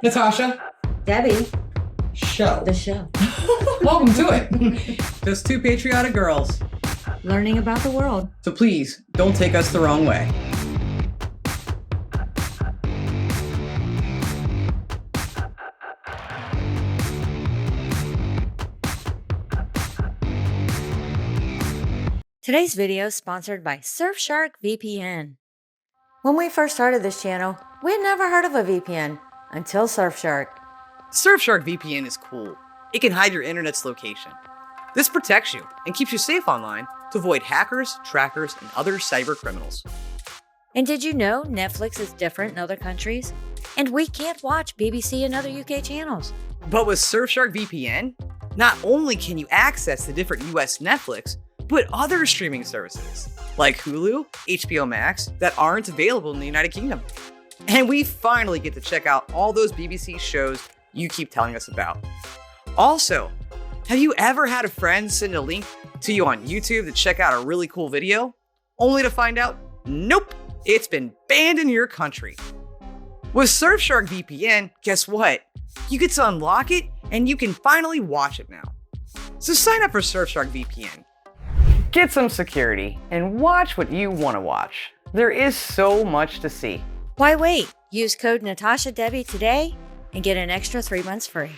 Natasha, Debbie, show. the show. Welcome to it. Just two patriotic girls. Learning about the world. So please, don't take us the wrong way. Today's video is sponsored by Surfshark VPN. When we first started this channel, we had never heard of a VPN until Surfshark. Surfshark VPN is cool. It can hide your internet's location. This protects you and keeps you safe online to avoid hackers, trackers, and other cyber criminals. And did you know Netflix is different in other countries? And we can't watch BBC and other UK channels. But with Surfshark VPN, not only can you access the different US Netflix, but other streaming services like Hulu, HBO Max that aren't available in the United Kingdom. And we finally get to check out all those BBC shows you keep telling us about. Also, have you ever had a friend send a link to you on YouTube to check out a really cool video, only to find out, nope, it's been banned in your country? With Surfshark VPN, guess what? You get to unlock it and you can finally watch it now. So sign up for Surfshark VPN. Get some security and watch what you want to watch. There is so much to see. Why wait? Use code NatashaDebbie today and get an extra 3 months free.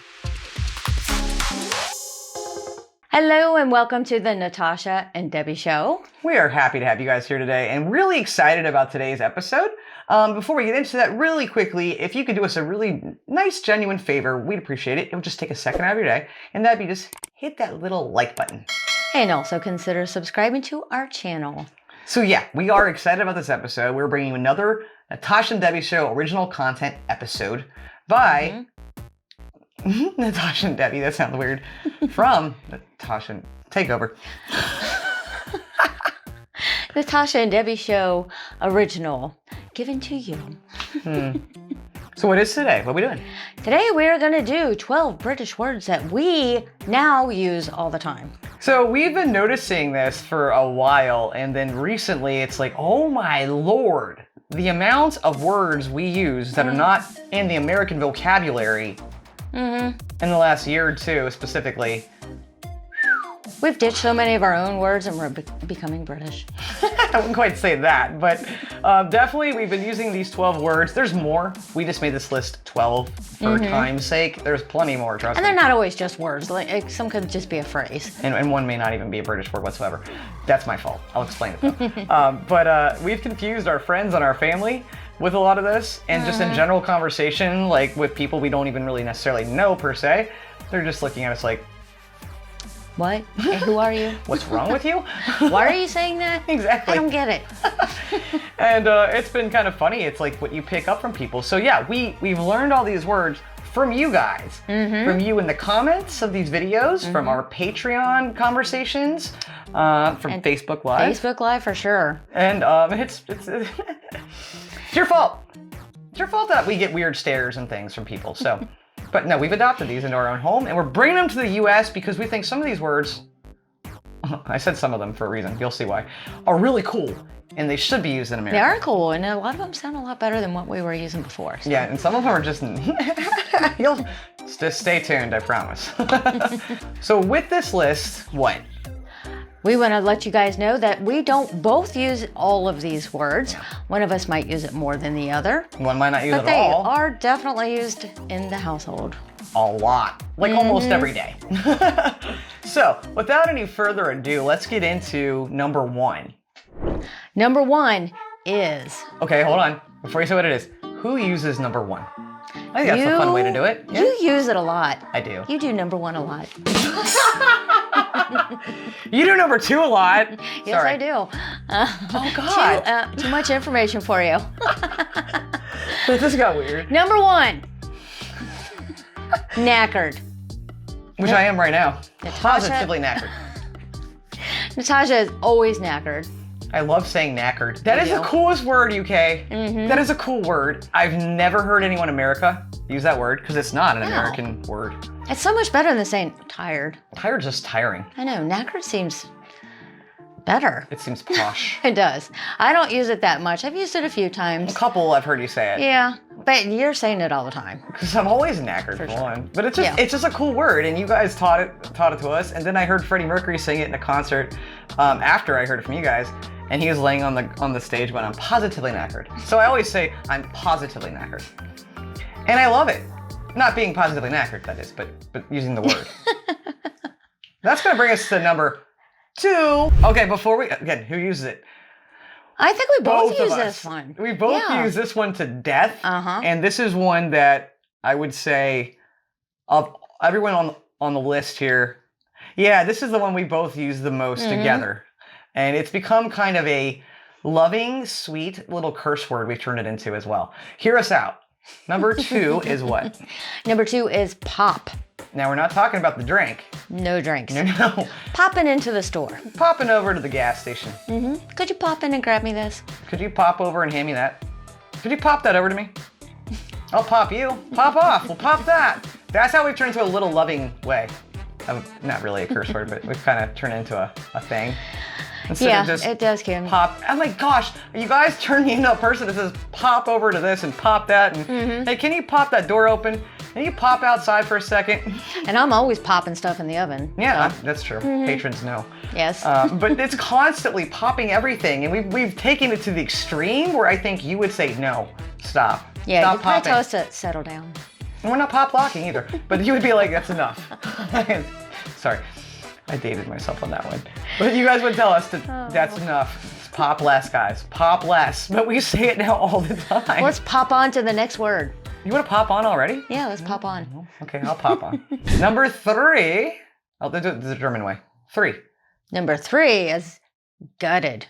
Hello and welcome to the Natasha and Debbie Show. We are happy to have you guys here today and really excited about today's episode. Before we get into that, really quickly, if you could do us a really nice, genuine favor, we'd appreciate it. It would just take a second out of your day, and that'd be just hit that little like button. And also consider subscribing to our channel. So yeah, we are excited about this episode. We're bringing you another Natasha and Debbie Show original content episode by Natasha and Debbie. That sounds weird. From Natasha and Take over. Natasha and Debbie Show original, given to you. So what is today? What are we doing? Today we are going to do 12 British words that we now use all the time. So we've been noticing this for a while, and then recently it's like, oh my lord, the amount of words we use that are not in the American vocabulary in the last year or two specifically. We've ditched so many of our own words and we're becoming British. I wouldn't quite say that, but definitely we've been using these 12 words. There's more. We just made this list 12 for time's sake. There's plenty more, trust And me. they're not always just words. Like some could just be a phrase. And one may not even be a British word whatsoever. That's my fault. I'll explain it though. But we've confused our friends and our family with a lot of this, and just in general conversation, like with people we don't even really necessarily know per se. They're just looking at us like, What? And who are you? what's wrong with you? Why are you saying that? Exactly. I don't get it. And it's been kind of funny. It's like what you pick up from people. So yeah, we've learned all these words from you guys, from you in the comments of these videos, from our Patreon conversations, from Facebook Live. Facebook Live for sure. And it's your fault. It's your fault that we get weird stares and things from people. So, but no, we've adopted these into our own home, and we're bringing them to the U.S. because we think some of these words, I said some of them for a reason, you'll see why, are really cool, and they should be used in America. They are cool, and a lot of them sound a lot better than what we were using before. So. Yeah, and some of them are just, you'll just stay tuned, I promise. So with this list, what? We want to let you guys know that we don't both use all of these words. One of us might use it more than the other. One might not use But it they all. are definitely used in the household. A lot, like almost every day. So without any further ado, let's get into number one. Number one is... Okay, hold on. Before you say what it is, who uses number one? I think that's a fun way to do it. Yeah, You use it a lot. I do. You do number one a lot. You do number two a lot. Yes, Sorry. I do. Oh God. Too much information for you. This got weird. Number one. Knackered. Which I am right now. Natasha- Positively knackered. Natasha is always knackered. I love saying knackered. That is do. the coolest word, UK. That is a cool word. I've never heard anyone in America use that word because it's not an American word. It's so much better than saying tired. Tired's just tiring. I know, knackered seems better. It seems posh. It does. I don't use it that much. I've used it a few A times. couple I've heard you say it. Yeah, But you're saying it all the time. Because I'm always knackered for sure. one. But it's just a cool word, and you guys taught it to us. And then I heard Freddie Mercury sing it in a concert after I heard it from you guys, and he was laying on the stage when I'm positively knackered. So I always say I'm positively knackered, and I love it. Not being positively knackered, that is, but using the word. That's gonna bring us to number 2. Okay, who uses it? I think we both of use us. this one. We both use this one to death. Uh-huh. And this is one that I would say of everyone on the list here. Yeah, this is the one we both use the most together. And it's become kind of a loving, sweet little curse word we've turned it into as well. Hear us out. Number 2 is what? Number 2 is pop. Now, we're not talking about the drink. No drinks. No. Popping into the store. Popping over to the gas station. Could you pop in and grab me this? Could you pop over and hand me that? Could you pop that over to me? I'll pop you. Pop off. We'll pop that. That's how we've turned into a little loving way. Not really a curse word, but we've kind of turned into a thing. Instead of just it does, Kim. pop. I'm like, gosh, you guys turned me into a person that says pop over to this and pop that. And hey, can you pop that door open? Can you pop outside for a second? And I'm always popping stuff in the oven. Yeah, that's true. Patrons know. Yes. But it's constantly popping everything, and we've taken it to the extreme where I think you would say, no, stop. Yeah, Stop you probably popping. tell us to settle down. And we're not pop locking either, but you would be like, that's enough. Sorry, I dated myself on that one. But you guys would tell us that that's enough. It's pop less, guys. Pop less. But we say it now all the time. Let's pop on to the next word. You want to pop on already? Yeah, let's pop on. Okay, I'll pop on. Number 3. I'll do it the German way. 3. Number 3 is gutted.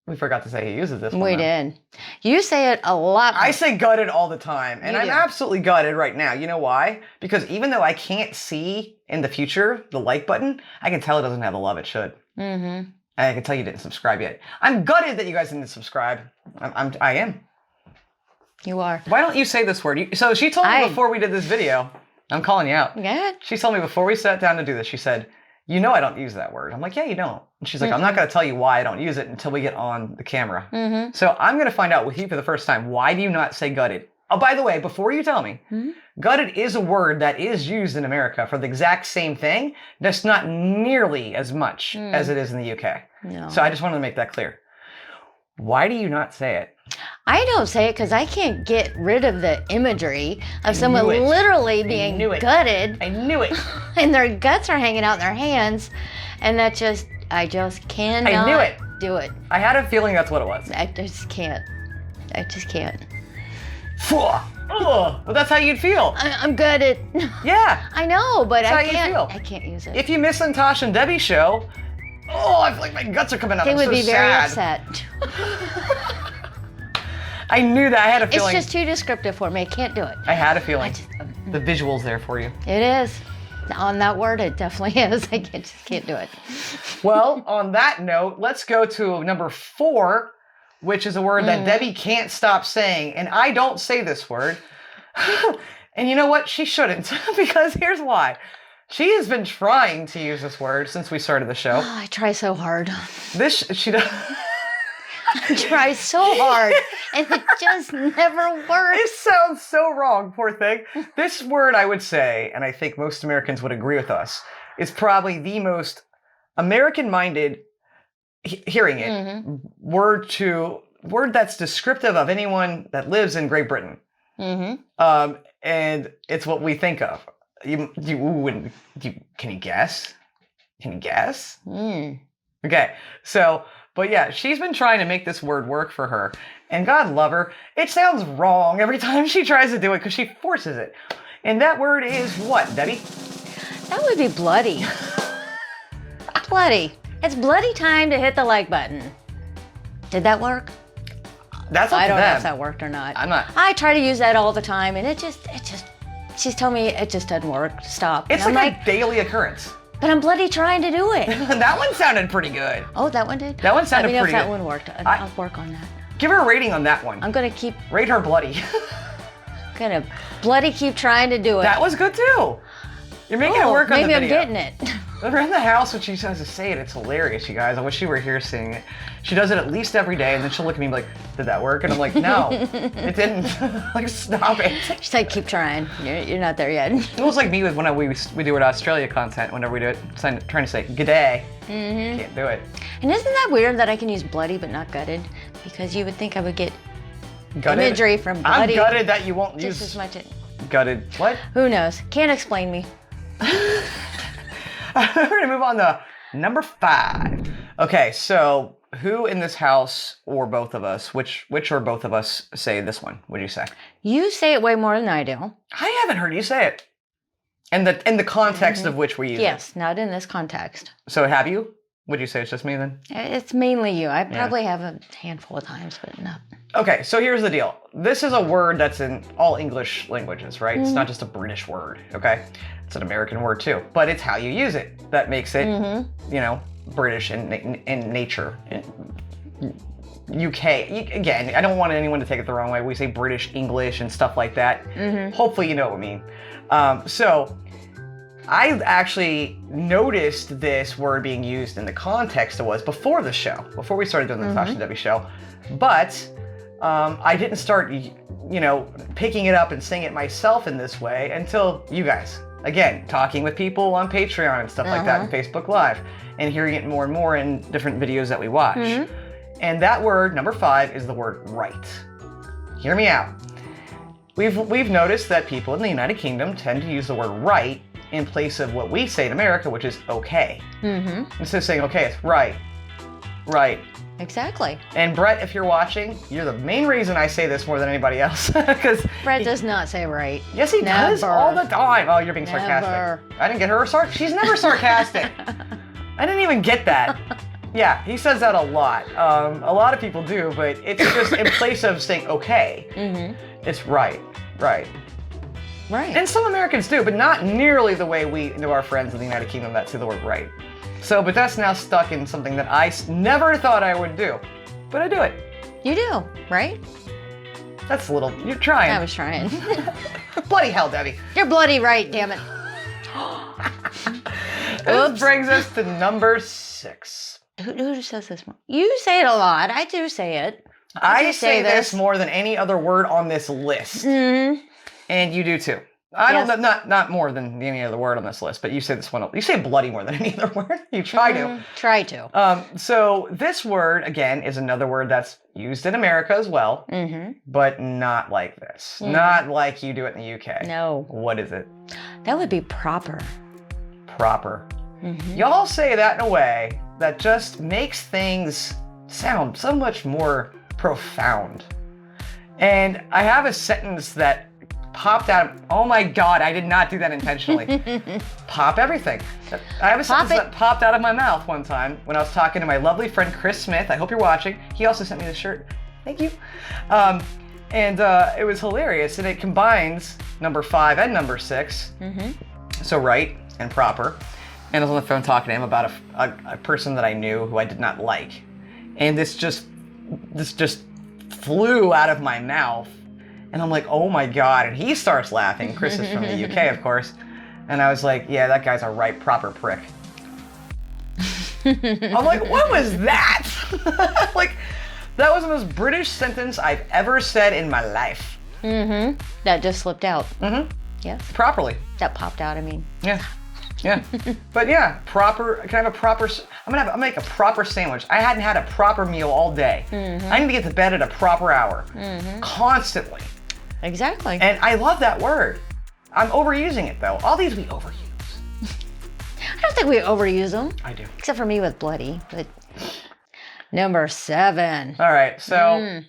We forgot to say he uses this one. We though. did. You say it a lot. I say gutted all the time, and You I'm do. absolutely gutted right now. You know why? Because even though I can't see in the future the like button, I can tell it doesn't have the love it should. Mm-hmm. And I can tell you didn't subscribe yet. I'm gutted that you guys didn't subscribe. I am. You are. Why don't you say this word? So she told me before we did this video, I'm calling you out. Good. She told me before we sat down to do this, she said, you know I don't use that word. I'm like, yeah, you don't. And she's like, I'm not going to tell you why I don't use it until we get on the camera. So I'm going to find out with you for the first time, why do you not say gutted? Oh, by the way, before you tell me, gutted is a word that is used in America for the exact same thing, just not nearly as much as it is in the UK. No. So I just wanted to make that clear. Why do you not say it? I don't say it because I can't get rid of the imagery of someone knew it. literally being knew it. gutted I knew it. and their guts are hanging out in their hands. And I just cannot do it. I had a feeling that's what it was. I just can't. I just can't. Oh, well, that's how you'd feel. I'm gutted. Yeah. I know, but That's I how you can't. feel. I can't use it. If you miss Tasha and Debbie's show, I feel like my guts are coming out. They I'm would so be very sad. upset. I knew that. I had a It's feeling. just too descriptive for me. I can't do it. I had a feeling. just- The visual's there for you. It is. On that word, it definitely is. I just can't do it. Well, on that note, let's go to number 4, which is a word that Debbie can't stop saying. And I don't say this word. And you know what? She shouldn't. Because here's why. She has been trying to use this word since we started the show. Oh, I try so hard. She does. I try so hard, and it just never works. It sounds so wrong, poor thing. This word, I would say, and I think most Americans would agree with us, is probably the most American-minded, hearing it, word that's descriptive of anyone that lives in Great Britain. And it's what we think of. Can you guess? Can you guess? Okay, so... But yeah, she's been trying to make this word work for her. And God love her, it sounds wrong every time she tries to do it because she forces it. And that word is what, Debbie? That would be bloody. Bloody. It's bloody time to hit the like button. Did that work? That's up I to don't know them. if that worked or not. I'm not. I try to use that all the time, and it just, she's telling me it just doesn't work. Stop. It's And like I'm a daily occurrence. but I'm bloody trying to do it. That one sounded pretty good. Oh, that one did? That one sounded Let me know pretty if that good. one worked. I'll work on that. Give her a rating on that one. I'm gonna keep Rate her bloody. bloody keep trying to do it. That was good too. You're making it work on the maybe I'm video. getting it. around the house when she tries to say it, it's hilarious, you guys. I wish you were here seeing it. She does it at least every day, and then she'll look at me and be like, did that work? And I'm like, no, it didn't. Like, stop it. She's like, keep trying. You're not there yet. It was like me with when we do it Australia content, whenever we do it, trying to say, g'day. Can't do it. And isn't that weird that I can use bloody but not gutted? Because you would think I would get Gutted? imagery from bloody. I'm gutted that you won't just use as much. gutted. What? Who knows? Can't explain me. We're gonna move on to number 5. Okay, so who in this house or both of us, which or both of us say this one? What do you say? You say it way more than I do. I haven't heard you say it. In the context of which we use it. Yes, not in this context. So have you? Would you say it's just me then? It's mainly you. I probably have a handful of times, but no. Okay, so here's the deal. This is a word that's in all English languages, right? It's not just a British word, okay? It's an American word too, but it's how you use it that makes it, you know, British in nature. UK, again, I don't want anyone to take it the wrong way. We say British English and stuff like that. Hopefully you know what I mean. So I actually noticed this word being used in the context it was before the show, before we started doing the Natasha and Debbie show. But I didn't start, you know, picking it up and saying it myself in this way until you guys. Again, talking with people on Patreon and stuff like that and Facebook Live and hearing it more and more in different videos that we watch. And that word, number 5, is the word right. Hear me out. We've noticed that people in the United Kingdom tend to use the word right in place of what we say in America, which is okay. Instead of saying okay, it's right. Right. Exactly. And Brett, if you're watching, you're the main reason I say this more than anybody else. Because Brett does not say right. Yes, he does all the time. Oh, you're being sarcastic. Never. I didn't get her she's never sarcastic. I didn't even get that. Yeah, he says that a lot. A lot of people do, but it's just in place of saying okay, it's right. Right. And some Americans do, but not nearly the way we know our friends in the United Kingdom that say the word right. So, but that's now stuck in something that I never thought I would do, but I do it. You do, right? That's a little, you're trying. I was trying. Bloody hell, Debbie. You're bloody right, damn it. This brings us to number 6. Who says this more? You say it a lot. I do say it. I say this more than any other word on this list. And you do too. I don't know, not more than any other word on this list, but you say this one. You say bloody more than any other word. You try to. Try to. So this word, again, is another word that's used in America as well, but not like this. Not like you do it in the UK. No. What is it? That would be proper. Proper. Y'all say that in a way that just makes things sound so much more profound. And I have a sentence that popped out. Oh my God, I did not do that intentionally. Pop everything. I have a sentence that popped out of my mouth one time when I was talking to my lovely friend Chris Smith. I hope you're watching. He also sent me this shirt. Thank you. And it was hilarious, and it combines number 5 and number 6. So right and proper. And I was on the phone talking to him about a person that I knew who I did not like. And this just flew out of my mouth. And I'm like, oh my God. And he starts laughing. Chris is from the UK, of course. And I was like, yeah, that guy's a right proper prick. I'm like, what was that? Like, that was the most British sentence I've ever said in my life. That just slipped out. Yes. Properly. That popped out, I mean. Yeah. Yeah. But yeah, proper, can I have a proper, I'm gonna make a proper sandwich. I hadn't had a proper meal all day. I need to get to bed at a proper hour. Constantly. Exactly. And I love that word. I'm overusing it though. All these we overuse. I don't think we overuse them. I do. Except for me with bloody, but number 7. All right, so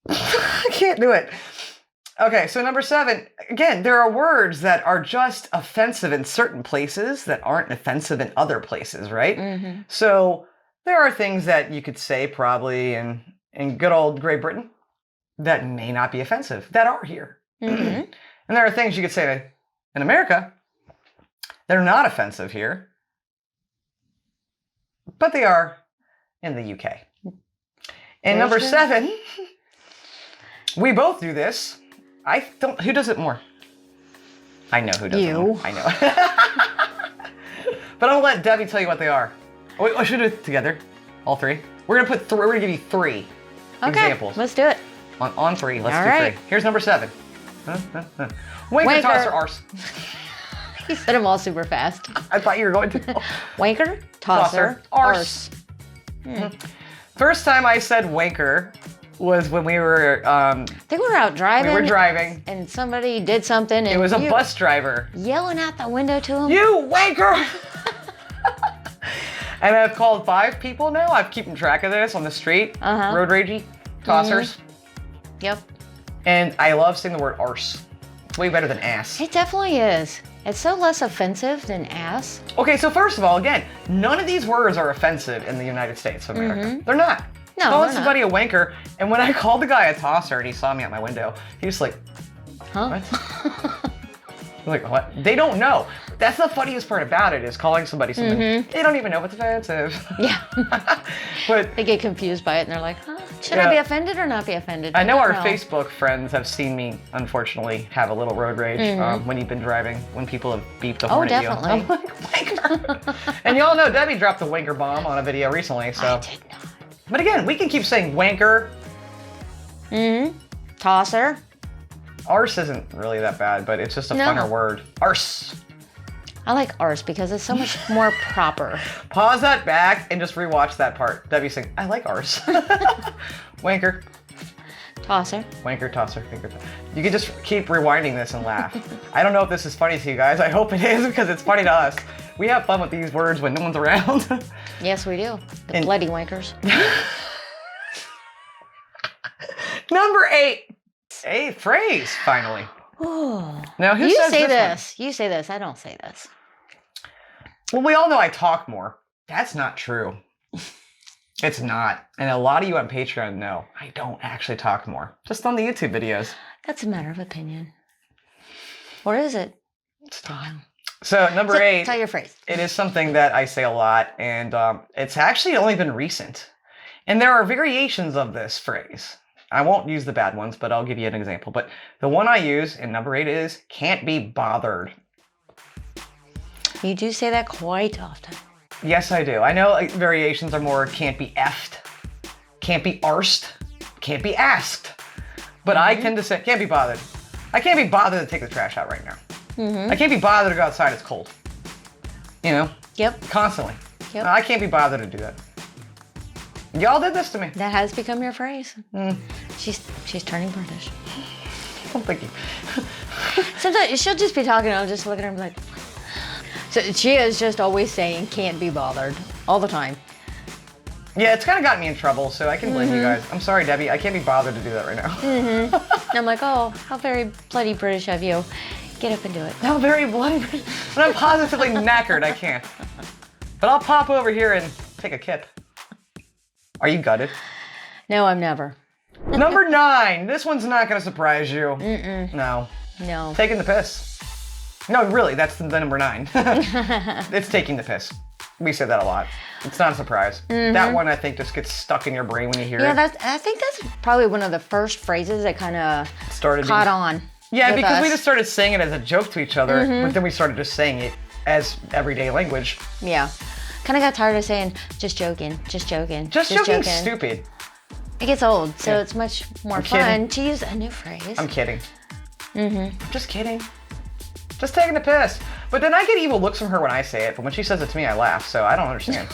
I can't do it. Okay, so number 7, again, there are words that are just offensive in certain places that aren't offensive in other places, right? So there are things that you could say probably in good old Great Britain that may not be offensive, that are here. And there are things you could say in America that are not offensive here, but they are in the UK. And number 7, we both do this. Who does it more? I know who does it more. I know. But I'm gonna let Debbie tell you what they are. Oh, should we do it together? All three? We're gonna put we're gonna give you three examples. Let's do it. On three. Let's All do right. three. Here's number 7. Wanker, tosser, arse. You said them all super fast. I thought you were going to. Wanker, tosser, arse. First time I said wanker was when we were I think we were out driving. we were driving. And somebody did something. And It was a you bus driver. yelling out the window to him. You wanker! And I've called 5 people now. I'm keeping track of this on the street. Road ragey, tossers. Yep. And I love saying the word arse. It's way better than ass. It definitely is. It's so less offensive than ass. Okay, so first of all, again, none of these words are offensive in the United States of America. They're not. No, Calling they're somebody a wanker, and when I called the guy a tosser and he saw me at my window, he was like, Huh? what? I'm like, what? They don't know. That's the funniest part about it, is calling somebody something. They don't even know what's offensive. Yeah. But They get confused by it and they're like, huh, should Yeah. I be offended or not be offended? I know don't our Facebook friends have seen me, unfortunately, have a little road rage when you've been driving, when people have beeped the horn at you. definitely. I'm like, wanker. And y'all know Debbie dropped the wanker bomb on a video recently, so. I did not. But again, we can keep saying wanker. Tosser. Arse isn't really that bad, but it's just a No. funner word. Arse. I like arse because it's so much more proper. Pause that back and just rewatch that part. Debbie saying, I like arse. Wanker. Tosser. Wanker, tosser, finger tosser. You can just keep rewinding this and laugh. I don't know if this is funny to you guys. I hope it is, because it's funny to us. We have fun with these words when no one's around. Yes, we do. The And- bloody wankers. Number 8. A phrase, finally. Oh. Now, who You says say this one? this. You say this. I don't say this. Well, we all know I talk more. That's not true. It's not. And a lot of you on Patreon know I don't actually talk more. Just on the YouTube videos. That's a matter of opinion. Or is it? So, number 8. Tell your phrase. It is something that I say a lot, and it's actually only been recent. And there are variations of this phrase. I won't use the bad ones, but I'll give you an example. But the one I use in number 8 is can't be bothered. You do say that quite often. Yes, I do. I know variations are more can't be effed, can't be arsed, can't be asked. But I tend to say can't be bothered. I can't be bothered to take the trash out right now. I can't be bothered to go outside, it's cold. You know? Yep. Constantly. Yep. I can't be bothered to do that. Y'all did this to me. That has become your phrase. She's turning British. I'm thinking. Sometimes she'll just be talking and I'll just look at her and be like, so she is just always saying can't be bothered all the time. Yeah, it's kind of gotten me in trouble, so I can blame you guys. I'm sorry, Debbie. I can't be bothered to do that right now. And I'm like, oh, how very bloody British of you. Get up and do it. How very bloody. When I'm positively knackered, I can't. But I'll pop over here and take a kip. Are you gutted? No, I'm never. Number 9. This one's not going to surprise you. No. No. Taking the piss. No, really, that's the number 9. It's taking the piss. We say that a lot. It's not a surprise. That one, I think, just gets stuck in your brain when you hear Yeah, it. I think that's probably one of the first phrases that kind of Started caught being- on. Yeah, with because we us. just started saying it as a joke to each other, but then we started just saying it as everyday language. Yeah. Kind of got tired of saying, just joking, just joking. Just joking, stupid. It gets old, so Yeah. it's much more I'm fun kidding. to use a new phrase. I'm kidding. Just kidding. Just taking the piss. But then I get evil looks from her when I say it, but when she says it to me, I laugh, so I don't understand.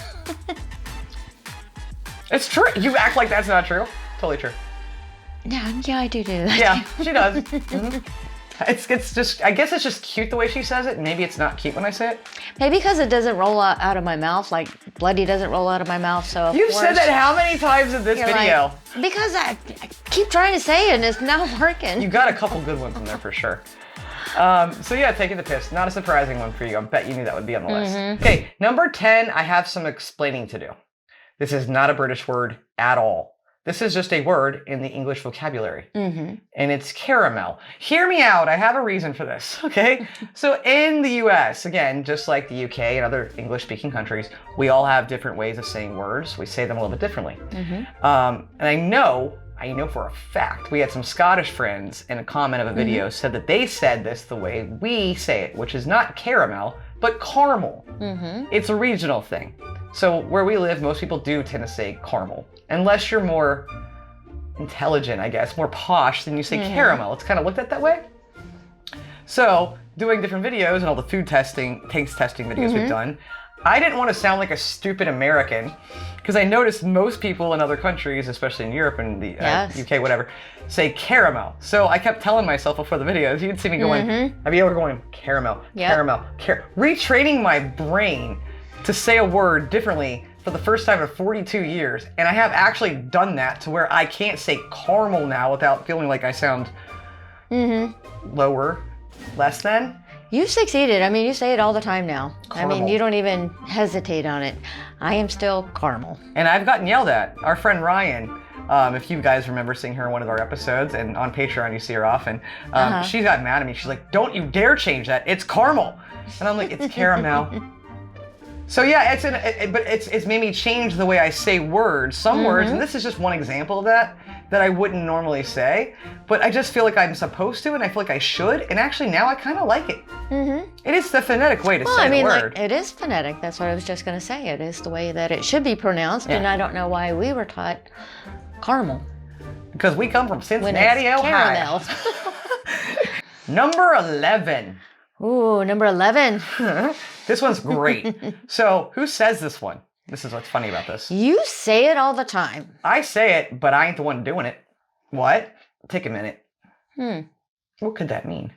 It's true. You act like that's not true. Totally true. Yeah, I do that. Yeah, she does. It's just, I guess it's just cute the way she says it. Maybe it's not cute when I say it. Maybe because it doesn't roll out of my mouth, like bloody doesn't roll out of my mouth, so of You've course, said that how many times in this you're video? like, because I keep trying to say it and it's not working. You got a couple good ones in there for sure. So yeah, taking the piss. Not a surprising one for you. I bet you knew that would be on the list. Okay, number 10, I have some explaining to do. This is not a British word at all. This is just a word in the English vocabulary. And it's caramel. Hear me out. I have a reason for this, okay? So in the US, again, just like the UK and other English-speaking countries, we all have different ways of saying words. We say them a little bit differently. And I know for a fact, we had some Scottish friends in a comment of a video said that they said this the way we say it, which is not caramel, but caramel. It's a regional thing. So where we live, most people do tend to say caramel. Unless you're more intelligent, I guess, more posh, then you say caramel. It's kind of looked at that way. So doing different videos and all the food testing, taste testing videos we've done, I didn't want to sound like a stupid American because I noticed most people in other countries, especially in Europe and the UK, whatever, say caramel. So I kept telling myself before the videos, you'd see me going, I'd be over going, caramel, caramel, retraining my brain to say a word differently for the first time in 42 years. And I have actually done that to where I can't say caramel now without feeling like I sound lower, less than. You succeeded. I mean, you say it all the time now. Caramel. I mean, you don't even hesitate on it. I am still caramel. And I've gotten yelled at. Our friend Ryan, if you guys remember seeing her in one of our episodes, and on Patreon you see her often, she got mad at me. She's like, don't you dare change that. It's caramel. And I'm like, it's caramel. So yeah, it's made me change the way I say words. Some words, and this is just one example of that I wouldn't normally say, but I just feel like I'm supposed to, and I feel like I should, and actually now I kind of like it. It is the phonetic way to say the word. Like, it is phonetic. That's what I was just going to say. It is the way that it should be pronounced, and I don't know why we were taught caramel. Because we come from Cincinnati, Ohio. Caramel. Number 11. Ooh, number 11. This one's great. So, who says this one? This is what's funny about this. You say it all the time. I say it, but I ain't the one doing it. What? Take a minute. What could that mean?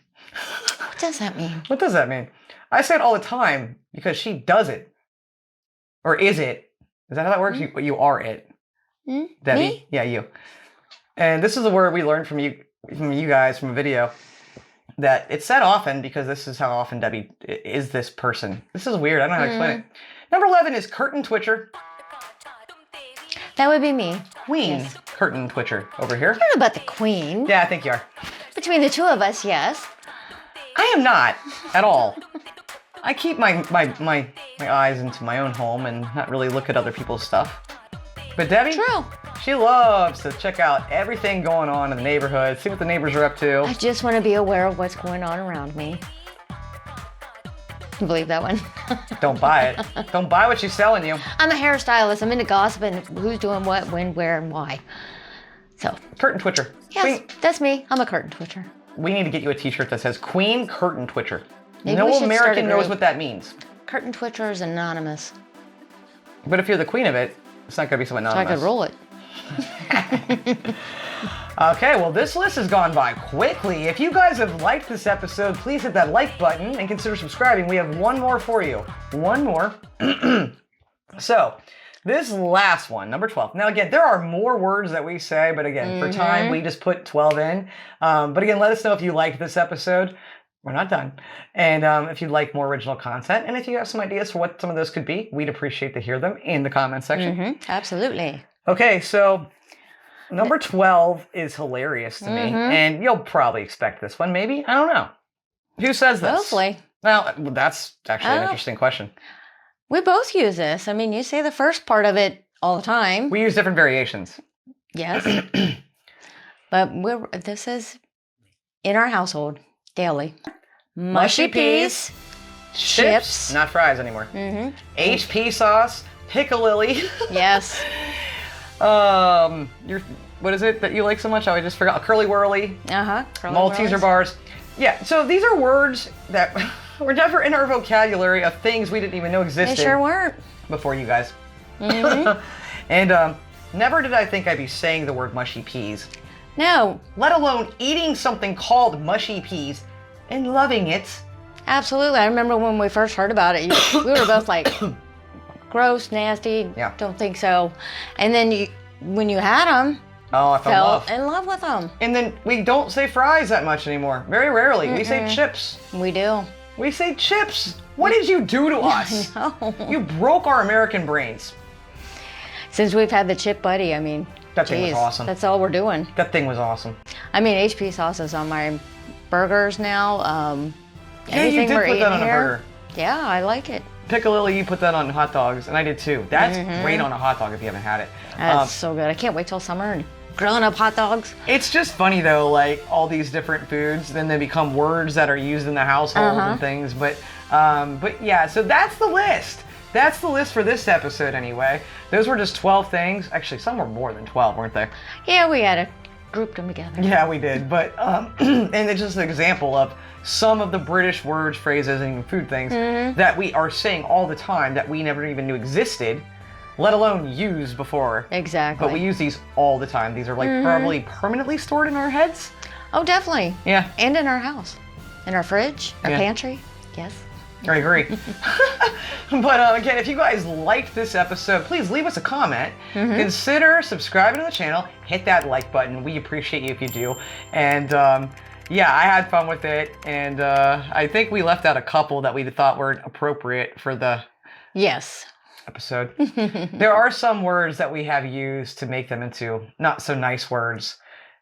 What does that mean? What does that mean? I say it all the time because she does it. Or is it? Is that how that works? You are it. Debbie? Me? Yeah, you. And this is a word we learned from you guys from a video. That it's said often because this is how often Debbie is this person. This is weird. I don't know how to explain it. Number 11 is curtain twitcher. That would be me. Queen curtain twitcher over here. I don't know about the queen. Yeah, I think you are. Between the two of us, yes. I am not at all. I keep my eyes into my own home and not really look at other people's stuff. But Debbie, True. She loves to check out everything going on in the neighborhood, see what the neighbors are up to. I just want to be aware of what's going on around me. You believe that one? Don't buy it. Don't buy what she's selling you. I'm a hairstylist. I'm into gossip and who's doing what, when, where, and why. So. Curtain twitcher. Yes, that's me. I'm a curtain twitcher. We need to get you a t-shirt that says Queen Curtain Twitcher. Maybe no we should start a American knows group. what that means. Curtain twitcher is anonymous. But if you're the queen of it, it's not going to be so anonymous. So I could roll it. Okay, well, this list has gone by quickly. If you guys have liked this episode, please hit that like button and consider subscribing. We have one more for you. One more. So, this last one, number 12. Now, again, there are more words that we say, but again, for time, we just put 12 in. But again, let us know if you liked this episode. We're not done. And if you'd like more original content, and if you have some ideas for what some of those could be, we'd appreciate to hear them in the comments section. Absolutely. Okay, so number 12 is hilarious to me, and you'll probably expect this one, maybe? I don't know. Who says this? Hopefully. Well, that's actually an interesting question. We both use this. I mean, you say the first part of it all the time. We use different variations. Yes. But this is in our household daily. Mushy peas, chips. Not fries anymore. HP sauce, piccalilli. Yes. What is it that you like so much? Oh, I just forgot. Curly whirly. Malteser bars. Yeah, so these are words that were never in our vocabulary of things we didn't even know existed. They sure weren't. Before you guys. And never did I think I'd be saying the word mushy peas. No. Let alone eating something called mushy peas and loving it. Absolutely. I remember when we first heard about it, we were both like, gross, nasty, don't think so. And then when you had them, I fell in love with them. And then we don't say fries that much anymore. Very rarely. We say chips. We do. We say chips. What did you do to us? I know. You broke our American brains. Since we've had the chip buddy, I mean, that thing was awesome. That's all we're doing. That thing was awesome. I mean, HP sauce is on my burgers now. Yeah, you did put that on a burger. Yeah, I like it. Piccalilli, you put that on hot dogs, and I did too. That's great on a hot dog if you haven't had it. That's so good. I can't wait till summer and grilling up hot dogs. It's just funny though, like all these different foods, then they become words that are used in the household and things. But But yeah, so that's the list. That's the list for this episode anyway. Those were just 12 things. Actually, some were more than 12, weren't they? Yeah, we had to group them together. Yeah, we did. But, and it's just an example of some of the British words, phrases, and even food things that we are saying all the time that we never even knew existed, let alone used before. Exactly. But we use these all the time. These are like probably permanently stored in our heads. Oh, definitely. Yeah. And in our house. In our fridge, our pantry. Yes. I agree. But again, if you guys liked this episode, please leave us a comment. Consider subscribing to the channel. Hit that like button. We appreciate you if you do. And yeah, I had fun with it. And I think we left out a couple that we thought were appropriate for the episode. There are some words that we have used to make them into not so nice words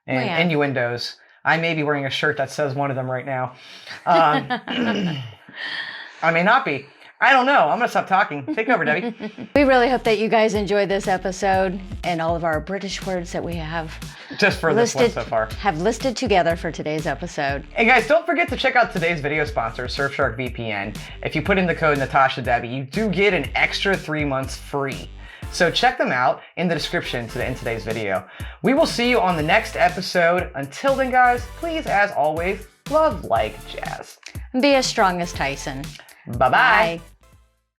and innuendos. I may be wearing a shirt that says one of them right now. I may not be. I don't know. I'm going to stop talking. Take over, Debbie. We really hope that you guys enjoyed this episode and all of our British words that we have Just for this one so far. Have listed together for today's episode. And guys, don't forget to check out today's video sponsor, Surfshark VPN. If you put in the code Natasha Debbie, you do get an extra 3 months free. So check them out in the description in today's video. We will see you on the next episode. Until then, guys, please, as always, love like jazz. Be as strong as Tyson. Bye-bye. Bye.